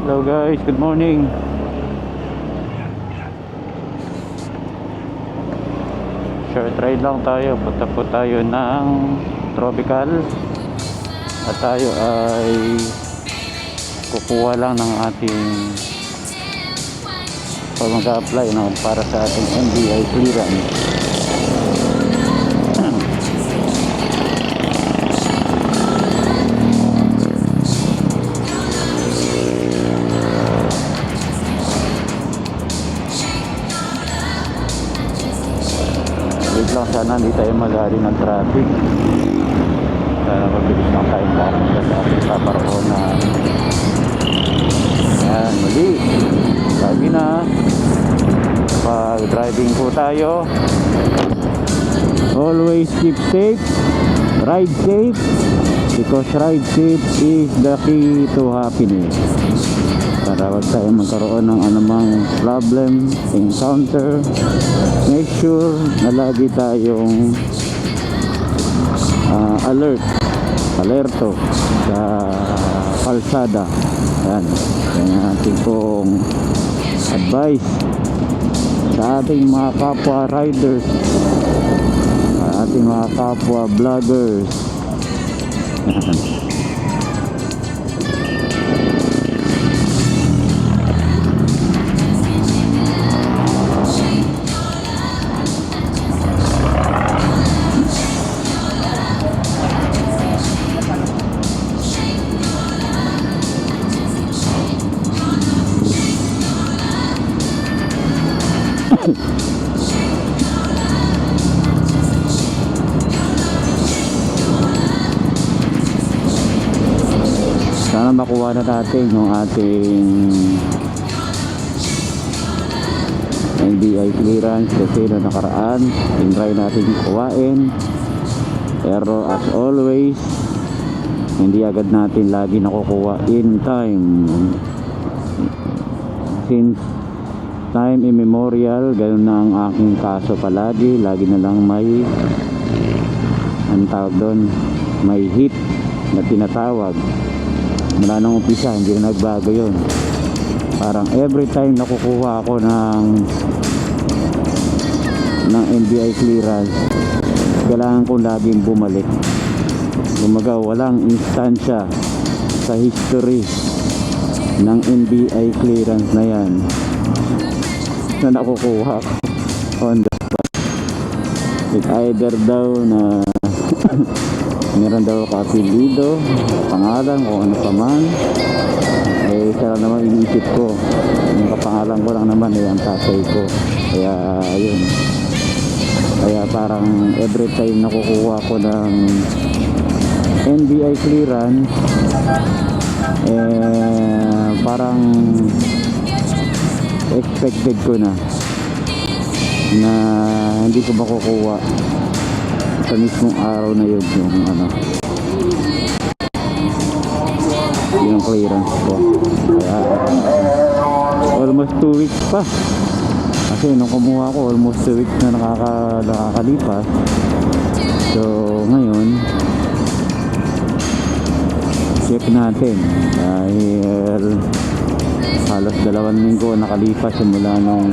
Hello guys, good morning. Short ride lang tayo. Punta po tayo ng Tropical. At tayo ay kukuha lang ng ating pag mag-apply para sa ating NBI clearance. Wait lang, sana hindi tayo magali ng traffic. Sana mabilis lang tayong parang sa ating paparoon na yan, muli lagi na pag driving po tayo, always keep safe, ride safe, because ride safe is the key to happiness. Para wag tayo magkaroon ng anumang problem, encounter, make sure na lagi tayong alerto sa kalsada. Yan ang ating pong advice sa ating mga kapwa riders, sa ating mga kapwa vloggers. Sana makuha na natin yung ating NBI clearance kasi na nakaraan try natin kuhain, pero as always hindi agad natin lagi nakukuha in time. Since time immemorial, ganun na ang aking kaso palagi. Lagi na lang may ang tawag doon, may hit na tinatawag. Mula nung umpisa hindi na nagbago yun. Parang every time nakukuha ako ng NBI clearance, kailangan ko laging bumalik. Kumaga walang instansya sa history ng NBI clearance na yan na nakukuha ko on the spot. It either daw na meron daw ka-apelido, pangalan, kung ano pa man, eh isa lang naman iniisip ko, yung kapangalan ko lang naman ang tatay ko. Kaya ayun, kaya parang every time nakukuha ko ng NBI clearance, parang expected ko na hindi ko makukuha sa mismong araw na yun yung clearance ko. Kaya almost 2 weeks pa, kasi nung kumuha ko almost 2 weeks na nakakalipas. So ngayon check natin dahil halos 2 linggo nakalipas simula nung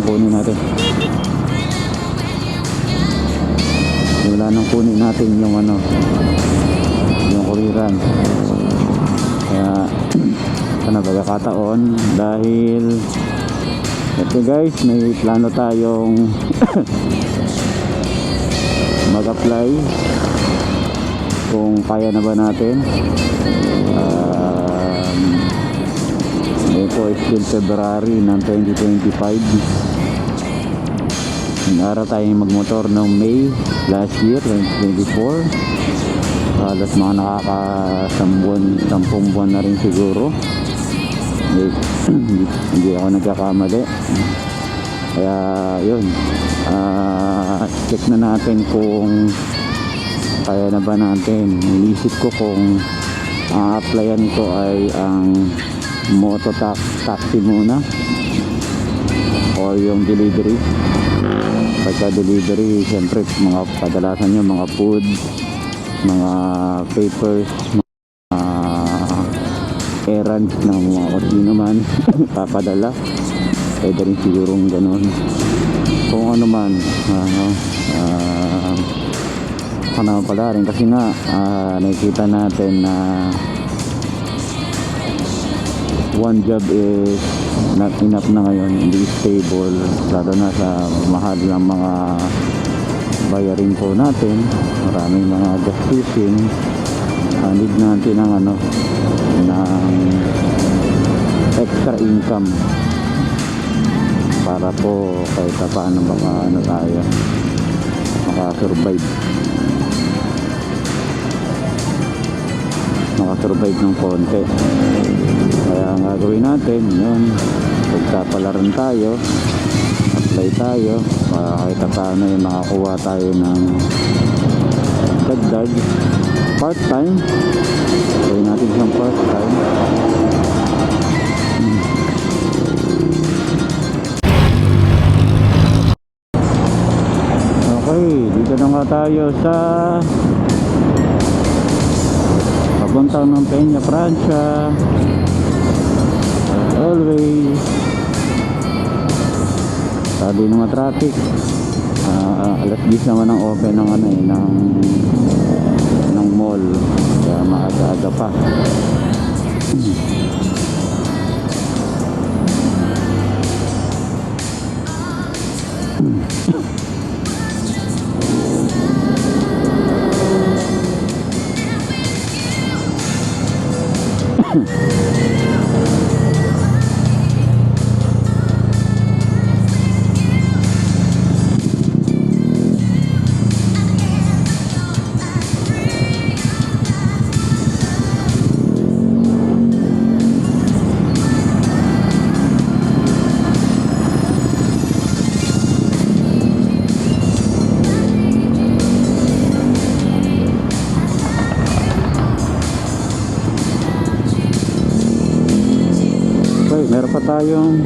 kunin natin. Wala nang kunin natin yung yung clearance. Kaya sana pagkakataon, dahil ito guys, may plano tayong mag-apply kung kaya na ba natin. Ito is still February ng 2025. Nag-aral tayong magmotor noong May last year, 2024. Halos mga nakaka-10 buwan na rin siguro. Hindi ako nagkakamali. Kaya yun, check na natin kung kaya na ba natin. Inisip ko kung ang applyan ko ay ang moto taxi muna o yung delivery. Pagka delivery, siyempre kadalasan yung mga food, mga papers, mga errands ng mga kung sino man papadala, pwede rin sigurong ganun kung ano man naman pala rin kasi nga nakikita natin na one job is not enough na ngayon, hindi stable, lalo na sa mahal ng mga bayarin po natin, maraming mga gastusin. Need natin ng ng extra income para po kahit paano tayo makasurvive ng konti. Kaya ang gagawin natin yun, pagkapalaran tayo, apply tayo para kahit paano makakuha tayo ng dagdag part time. Gawin natin siyang part time. Okay, dito na nga tayo sa papunta ng Peña Francia. As always, sabi ng mga traffic, alas 10 naman ang open ng ng mall, kaya maaga-aga pa. Meron pa tayong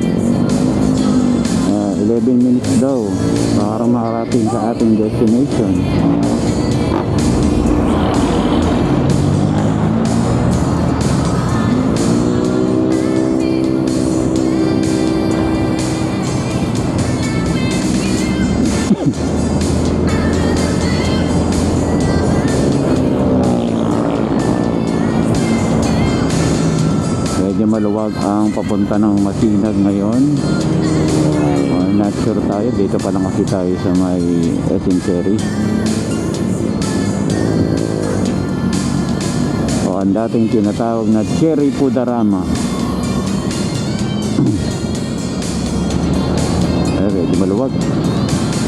11 minutes daw para makarating sa ating destination. Medyo maluwag ang papunta ng Masinag ngayon. Not sure tayo, dito pa lang kasi tayo sa may Cherry. O ang dating tinatawag na Cherry Pudarama. Medyo maluwag.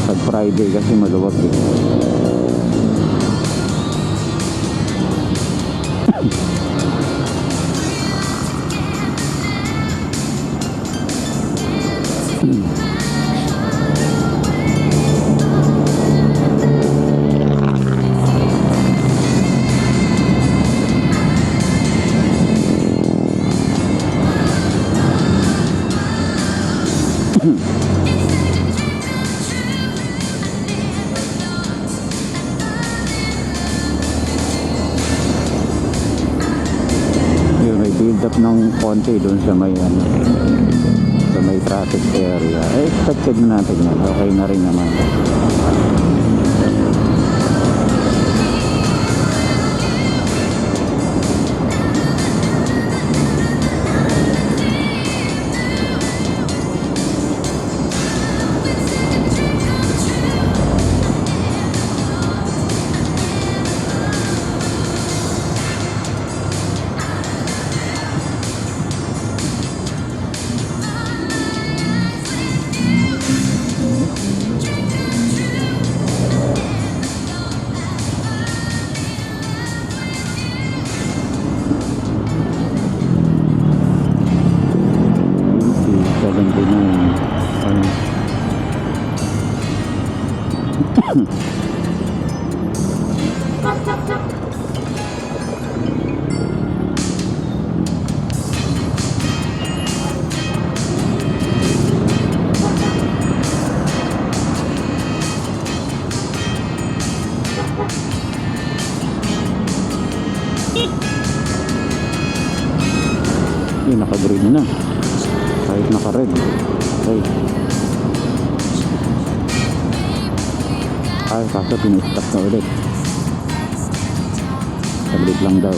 Pag Friday kasi maluwag eh. May build up ng konti doon sa may sa may traffic area. Expected na natin yan, okay na rin naman. Yun na. Kahit naka-red. Okay. Ay, kaso pin-stop na ulit. Saglit lang daw.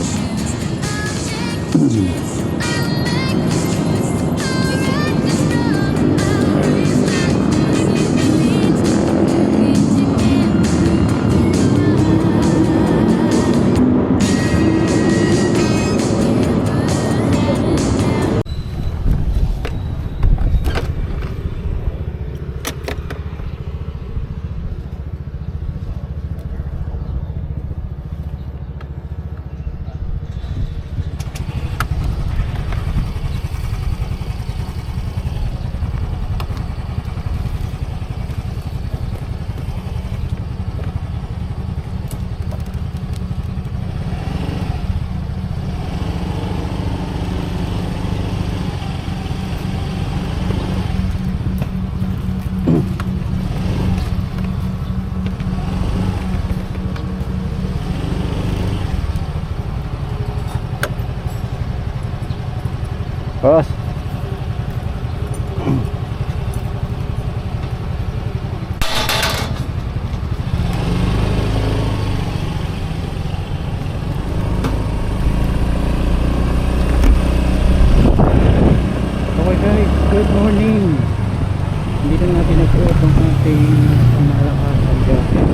Boss. Okay guys, good morning. Dito na natin nag-uot ang ating malakas ang jacket.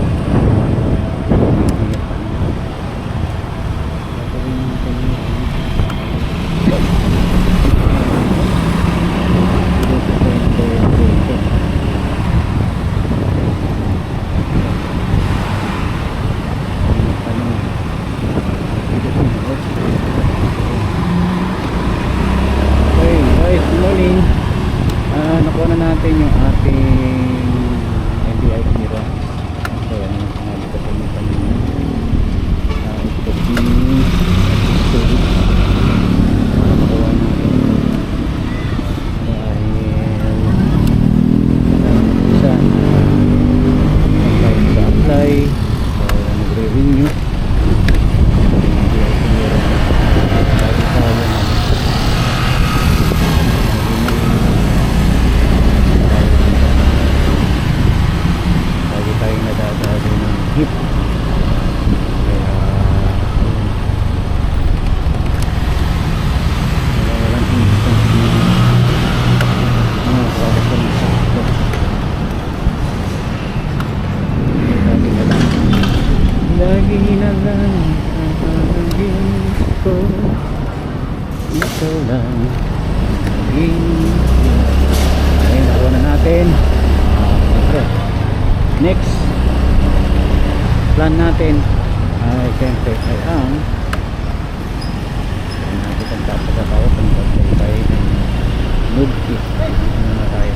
Nakuha na natin yung ating NBI Mira. So yan, nalipat na yung kanina. Ito si storage. Nakuha natin dahil isa apply sa apply. So nagre-renew hip. Kaya walang instant na product ko ng sakto. Lagi na lang ang pangangin ko, ikaw lang ay nakuha na natin. Next plan natin ay siyempre ay ang natin ang tapos at ako ang pagbay ng lube kit na tayo